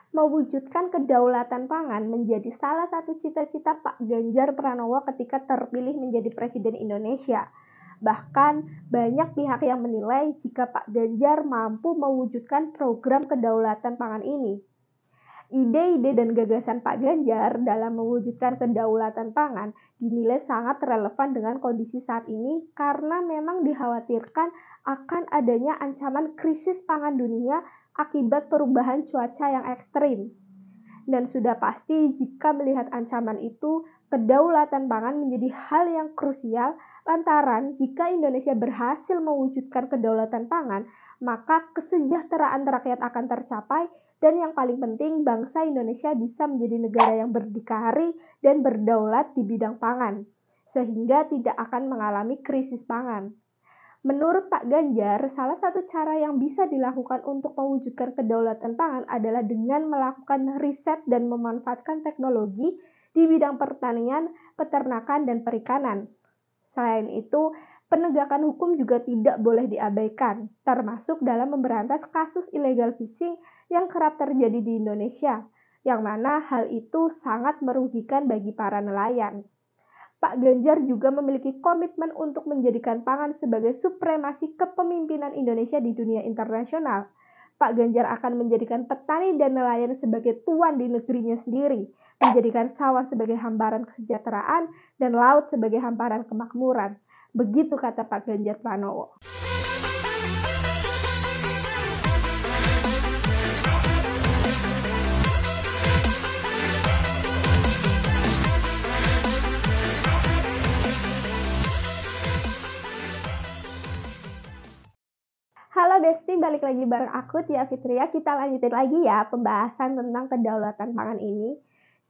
Mewujudkan kedaulatan pangan menjadi salah satu cita-cita Pak Ganjar Pranowo ketika terpilih menjadi Presiden Indonesia. Bahkan banyak pihak yang menilai jika Pak Ganjar mampu mewujudkan program kedaulatan pangan ini. Ide-ide dan gagasan Pak Ganjar dalam mewujudkan kedaulatan pangan dinilai sangat relevan dengan kondisi saat ini karena memang dikhawatirkan akan adanya ancaman krisis pangan dunia akibat perubahan cuaca yang ekstrim. Dan sudah pasti jika melihat ancaman itu, kedaulatan pangan menjadi hal yang krusial lantaran jika Indonesia berhasil mewujudkan kedaulatan pangan, maka kesejahteraan rakyat akan tercapai dan yang paling penting bangsa Indonesia bisa menjadi negara yang berdikari dan berdaulat di bidang pangan, sehingga tidak akan mengalami krisis pangan. Menurut Pak Ganjar, salah satu cara yang bisa dilakukan untuk mewujudkan kedaulatan pangan adalah dengan melakukan riset dan memanfaatkan teknologi di bidang pertanian, peternakan, dan perikanan. Selain itu, penegakan hukum juga tidak boleh diabaikan, termasuk dalam memberantas kasus illegal fishing yang kerap terjadi di Indonesia, yang mana hal itu sangat merugikan bagi para nelayan. Pak Ganjar juga memiliki komitmen untuk menjadikan pangan sebagai supremasi kepemimpinan Indonesia di dunia internasional. Pak Ganjar akan menjadikan petani dan nelayan sebagai tuan di negerinya sendiri, menjadikan sawah sebagai hamparan kesejahteraan dan laut sebagai hamparan kemakmuran. Begitu kata Pak Ganjar Pranowo. Halo Besti, balik lagi bareng aku Tia Fitria. Kita lanjutin lagi ya pembahasan tentang kedaulatan pangan ini.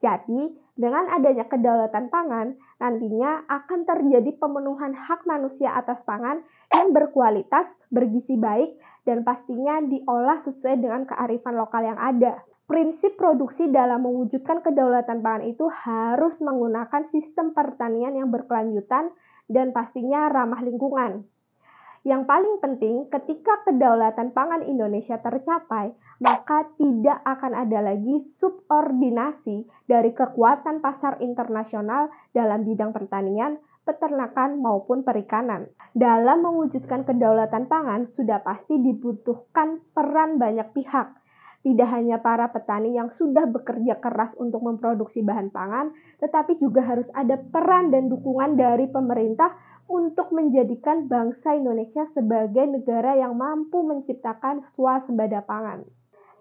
Jadi, dengan adanya kedaulatan pangan, nantinya akan terjadi pemenuhan hak manusia atas pangan yang berkualitas, bergizi baik, dan pastinya diolah sesuai dengan kearifan lokal yang ada. Prinsip produksi dalam mewujudkan kedaulatan pangan itu harus menggunakan sistem pertanian yang berkelanjutan dan pastinya ramah lingkungan. Yang paling penting, ketika kedaulatan pangan Indonesia tercapai, maka tidak akan ada lagi subordinasi dari kekuatan pasar internasional dalam bidang pertanian, peternakan, maupun perikanan. Dalam mewujudkan kedaulatan pangan, sudah pasti dibutuhkan peran banyak pihak. Tidak hanya para petani yang sudah bekerja keras untuk memproduksi bahan pangan, tetapi juga harus ada peran dan dukungan dari pemerintah untuk menjadikan bangsa Indonesia sebagai negara yang mampu menciptakan swasembada pangan.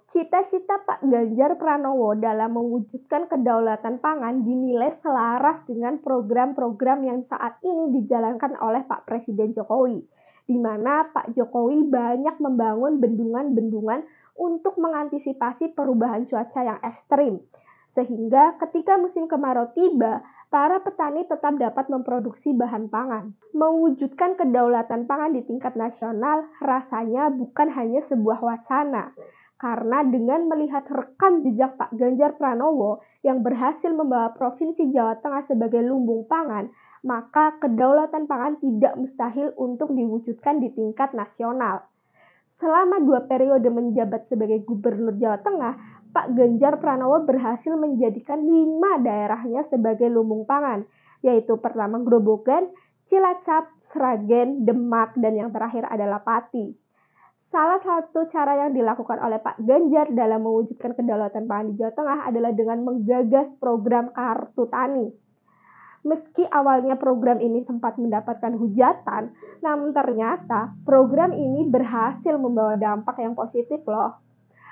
Cita-cita Pak Ganjar Pranowo dalam mewujudkan kedaulatan pangan dinilai selaras dengan program-program yang saat ini dijalankan oleh Pak Presiden Jokowi, di mana Pak Jokowi banyak membangun bendungan-bendungan untuk mengantisipasi perubahan cuaca yang ekstrim. Sehingga ketika musim kemarau tiba, para petani tetap dapat memproduksi bahan pangan. Mewujudkan kedaulatan pangan di tingkat nasional rasanya bukan hanya sebuah wacana. Karena dengan melihat rekam jejak Pak Ganjar Pranowo yang berhasil membawa Provinsi Jawa Tengah sebagai lumbung pangan, maka kedaulatan pangan tidak mustahil untuk diwujudkan di tingkat nasional. Selama 2 periode menjabat sebagai Gubernur Jawa Tengah, Pak Ganjar Pranowo berhasil menjadikan 5 daerahnya sebagai lumbung pangan, yaitu pertama Grobogan, Cilacap, Sragen, Demak, dan yang terakhir adalah Pati. Salah satu cara yang dilakukan oleh Pak Ganjar dalam mewujudkan kedaulatan pangan di Jawa Tengah adalah dengan menggagas program Kartu Tani. Meski awalnya program ini sempat mendapatkan hujatan, namun ternyata program ini berhasil membawa dampak yang positif loh.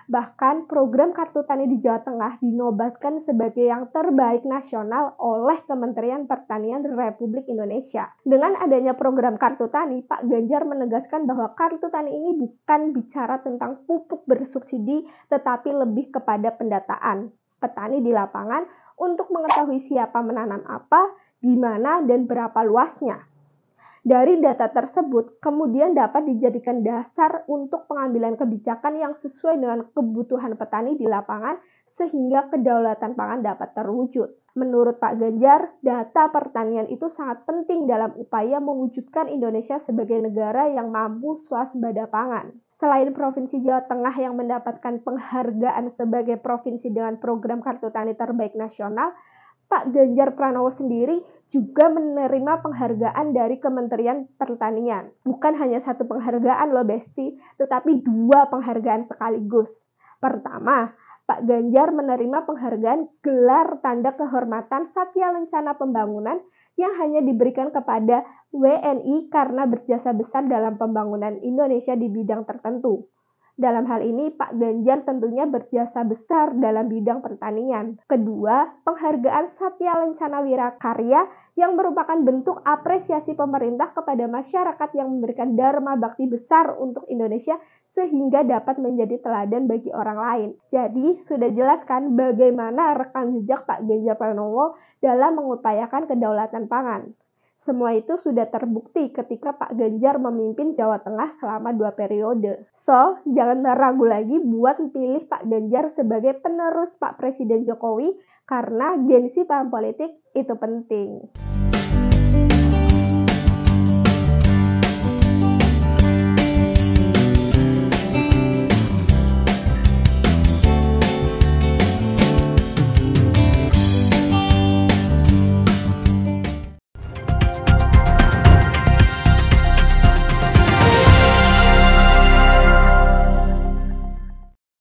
Bahkan program Kartu Tani di Jawa Tengah dinobatkan sebagai yang terbaik nasional oleh Kementerian Pertanian Republik Indonesia. Dengan adanya program Kartu Tani, Pak Ganjar menegaskan bahwa Kartu Tani ini bukan bicara tentang pupuk bersubsidi, tetapi lebih kepada pendataan petani di lapangan untuk mengetahui siapa menanam apa, di mana, dan berapa luasnya. Dari data tersebut, kemudian dapat dijadikan dasar untuk pengambilan kebijakan yang sesuai dengan kebutuhan petani di lapangan sehingga kedaulatan pangan dapat terwujud. Menurut Pak Ganjar, data pertanian itu sangat penting dalam upaya mewujudkan Indonesia sebagai negara yang mampu swasembada pangan. Selain Provinsi Jawa Tengah yang mendapatkan penghargaan sebagai provinsi dengan program Kartu Tani Terbaik Nasional, Pak Ganjar Pranowo sendiri juga menerima penghargaan dari Kementerian Pertanian. Bukan hanya satu penghargaan loh Besti, tetapi 2 penghargaan sekaligus. Pertama, Pak Ganjar menerima penghargaan gelar tanda kehormatan Satya Lencana Pembangunan yang hanya diberikan kepada WNI karena berjasa besar dalam pembangunan Indonesia di bidang tertentu. Dalam hal ini, Pak Ganjar tentunya berjasa besar dalam bidang pertanian. Kedua, penghargaan Satya Lencana Wirakarya yang merupakan bentuk apresiasi pemerintah kepada masyarakat yang memberikan dharma bakti besar untuk Indonesia sehingga dapat menjadi teladan bagi orang lain. Jadi, sudah jelas kan bagaimana rekam jejak Pak Ganjar Pranowo dalam mengupayakan kedaulatan pangan. Semua itu sudah terbukti ketika Pak Ganjar memimpin Jawa Tengah selama 2 periode. So, jangan ragu lagi buat pilih Pak Ganjar sebagai penerus Pak Presiden Jokowi karena gengsi paham politik itu penting.